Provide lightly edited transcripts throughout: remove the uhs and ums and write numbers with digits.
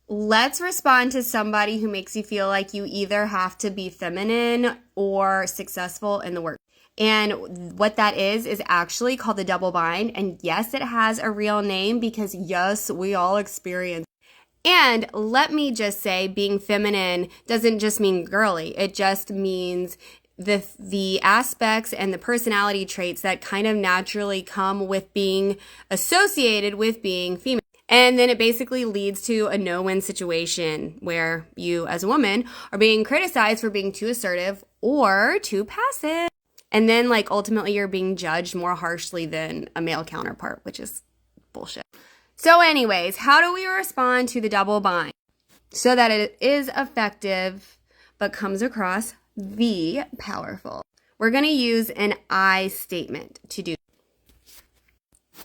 Let's respond to somebody who makes you feel like you either have to be feminine or successful in the work. And what that is actually called the double bind. And yes, it has a real name because yes, we all experience. And let me just say, being feminine doesn't just mean girly. It just means the aspects and the personality traits that kind of naturally come with being associated with being female. And then it basically leads to a no-win situation where you, as a woman, are being criticized for being too assertive or too passive. And then, like, ultimately, you're being judged more harshly than a male counterpart, which is bullshit. So, anyways, how do we respond to the double bind so that it is effective but comes across the powerful? We're going to use an I statement to do.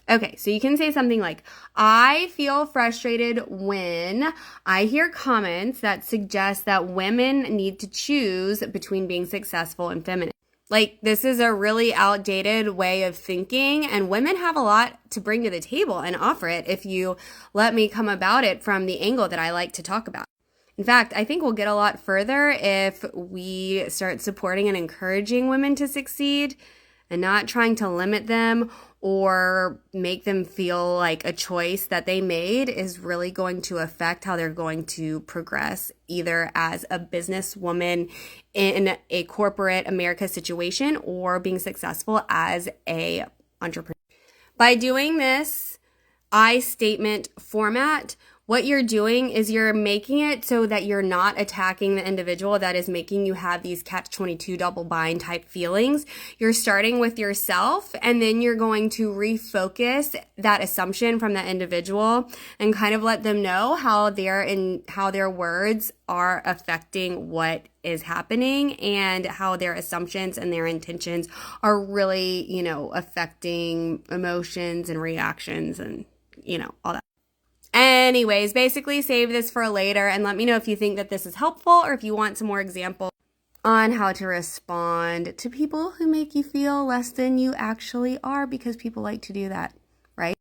Okay, so you can say something like, I feel frustrated when I hear comments that suggest that women need to choose between being successful and feminine. Like, this is a really outdated way of thinking, and women have a lot to bring to the table and offer it if you let me come about it from the angle that I like to talk about. In fact, I think we'll get a lot further if we start supporting and encouraging women to succeed and not trying to limit them or make them feel like a choice that they made is really going to affect how they're going to progress, either as a businesswoman in a corporate America situation or being successful as a entrepreneur. By doing this I statement format, what you're doing is you're making it so that you're not attacking the individual that is making you have these catch-22 double bind type feelings. You're starting with yourself, and then you're going to refocus that assumption from that individual and kind of let them know how their words are affecting what is happening and how their assumptions and their intentions are really, affecting emotions and reactions and, all that. Anyways, basically save this for later and let me know if you think that this is helpful or if you want some more examples on how to respond to people who make you feel less than you actually are, because people like to do that, right?